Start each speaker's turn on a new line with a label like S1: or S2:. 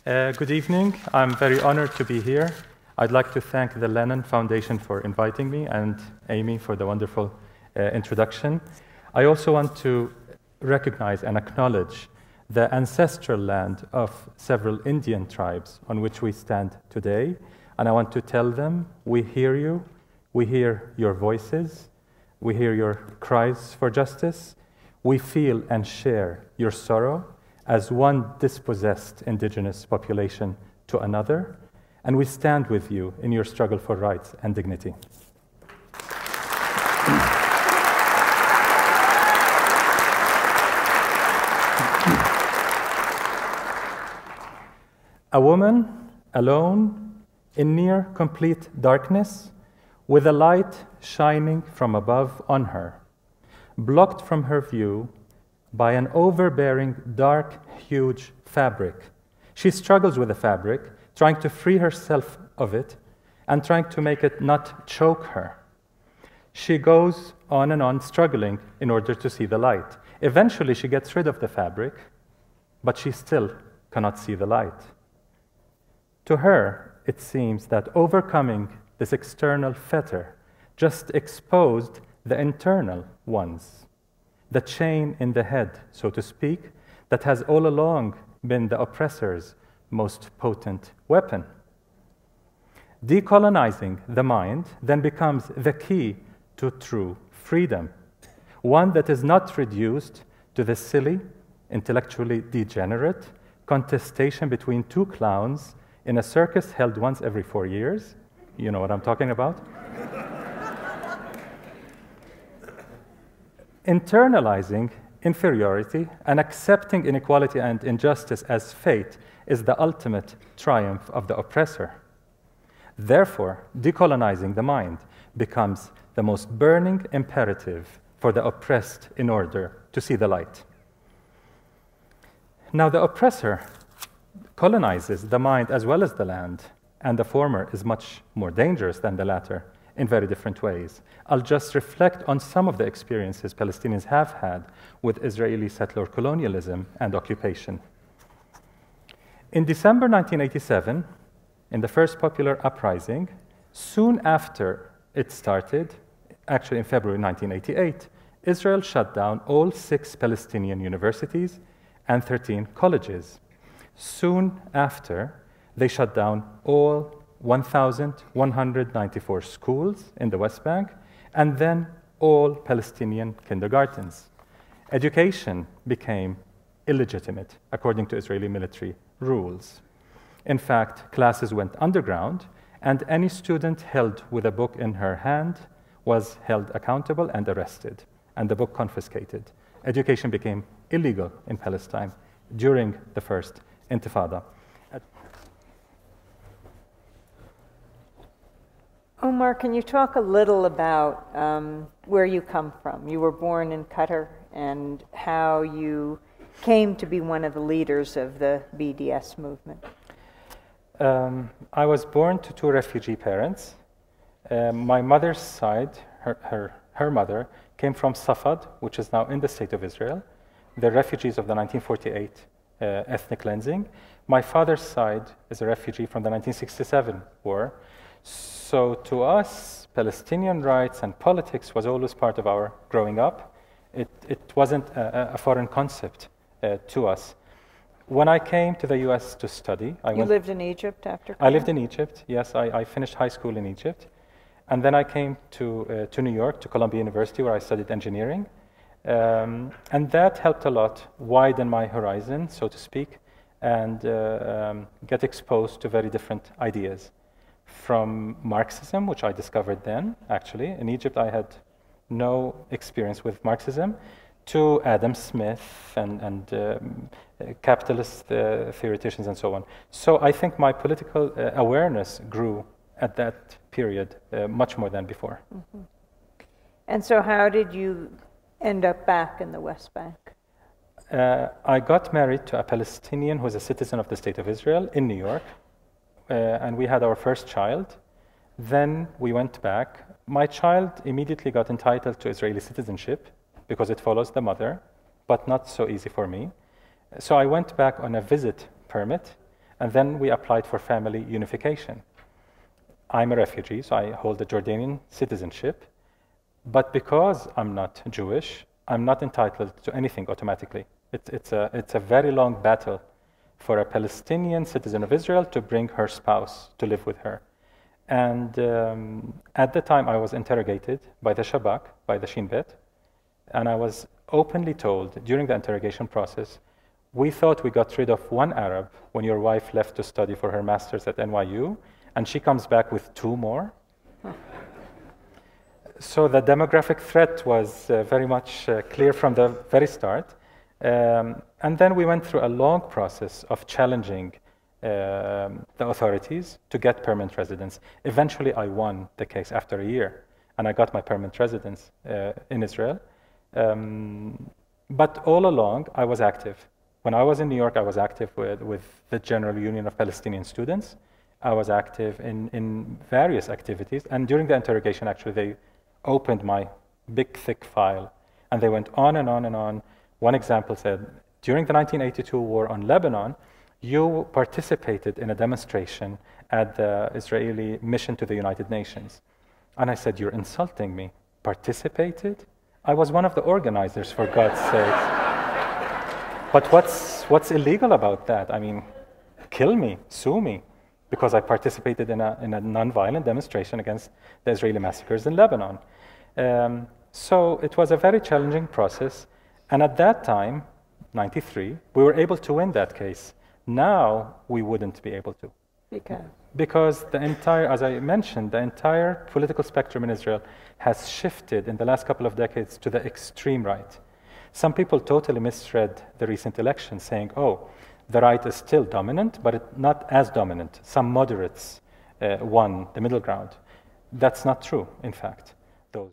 S1: Good evening. I'm very honored to be here. I'd like to thank the Lannan Foundation for inviting me and Amy for the wonderful introduction. I also want to recognize and acknowledge the ancestral land of several Indian tribes on which we stand today. And I want to tell them, we hear you, we hear your voices, we hear your cries for justice, we feel and share your sorrow as one dispossessed indigenous population to another, and we stand with you in your struggle for rights and dignity. A woman alone in near complete darkness, with a light shining from above on her, blocked from her view by an overbearing, dark, huge fabric. She struggles with the fabric, trying to free herself of it and trying to make it not choke her. She goes on and on, struggling in order to see the light. Eventually, she gets rid of the fabric, but she still cannot see the light. To her, it seems that overcoming this external fetter just exposed the internal ones. The chain in the head, so to speak, that has all along been the oppressor's most potent weapon. Decolonizing the mind then becomes the key to true freedom, one that is not reduced to the silly, intellectually degenerate contestation between two clowns in a circus held once every 4 years. You know what I'm talking about? Internalizing inferiority and accepting inequality and injustice as fate is the ultimate triumph of the oppressor. Therefore, decolonizing the mind becomes the most burning imperative for the oppressed in order to see the light. Now, the oppressor colonizes the mind as well as the land, and the former is much more dangerous than the latter in very different ways. I'll just reflect on some of the experiences Palestinians have had with Israeli settler colonialism and occupation. In December 1987, in the first popular uprising, soon after it started, actually in February 1988, Israel shut down all 6 Palestinian universities and 13 colleges. Soon after, they shut down all 1,194 schools in the West Bank, and then all Palestinian kindergartens. Education became illegitimate, according to Israeli military rules. In fact, classes went underground, and any student held with a book in her hand was held accountable and arrested, and the book confiscated. Education became illegal in Palestine during the First Intifada.
S2: Omar, can you talk a little about where you come from? You were born in Qatar, and how you came to be one of the leaders of the BDS movement.
S1: I was born to 2 refugee parents. My mother's side, her mother, came from Safad, which is now in the state of Israel, the refugees of the 1948 ethnic cleansing. My father's side is a refugee from the 1967 war. So to us, Palestinian rights and politics was always part of our growing up. It wasn't a foreign concept to us. When I came to the US to study...
S2: You lived in Egypt after?
S1: I lived in Egypt, yes. I finished high school in Egypt. And then I came to New York, to Columbia University, where I studied engineering. And that helped a lot widen my horizon, so to speak, and get exposed to very different ideas. From Marxism, which I discovered then, actually. In Egypt, I had no experience with Marxism, to Adam Smith and capitalist theoreticians and so on. So I think my political awareness grew at that period much more than before.
S2: Mm-hmm. And so how did you end up back in the West Bank?
S1: I got married to a Palestinian who is a citizen of the State of Israel in New York. And we had our first child. Then we went back. My child immediately got entitled to Israeli citizenship because it follows the mother, but not so easy for me. So I went back on a visit permit, And then we applied for family unification. I'm a refugee, so I hold a Jordanian citizenship. But because I'm not Jewish, I'm not entitled to anything automatically. It's a very long battle for a Palestinian citizen of Israel to bring her spouse to live with her. And at the time, I was interrogated by the Shabak, by the Shin Bet, and I was openly told during the interrogation process, we thought we got rid of one Arab when your wife left to study for her master's at NYU, and she comes back with 2 more. So the demographic threat was very much clear from the very start. And then we went through a long process of challenging the authorities to get permanent residence. Eventually, I won the case after a year, and I got my permanent residence in Israel. But all along, I was active. When I was in New York, I was active with the General Union of Palestinian Students. I was active in various activities. And during the interrogation, actually, they opened my big, thick file, and they went on and on and on. One example said, during the 1982 war on Lebanon, you participated in a demonstration at the Israeli mission to the United Nations. And I said, you're insulting me. Participated? I was one of the organizers, for God's sake. But what's illegal about that? I mean, kill me, sue me, because I participated in a non-violent demonstration against the Israeli massacres in Lebanon. So it was a very challenging process. And at that time, 93, we were able to win that case. Now, we wouldn't be able to. Because the entire, as I mentioned, the entire political spectrum in Israel has shifted in the last couple of decades to the extreme right. Some people totally misread the recent election, saying, oh, the right is still dominant, but not as dominant. Some moderates won the middle ground. That's not true, in fact. Those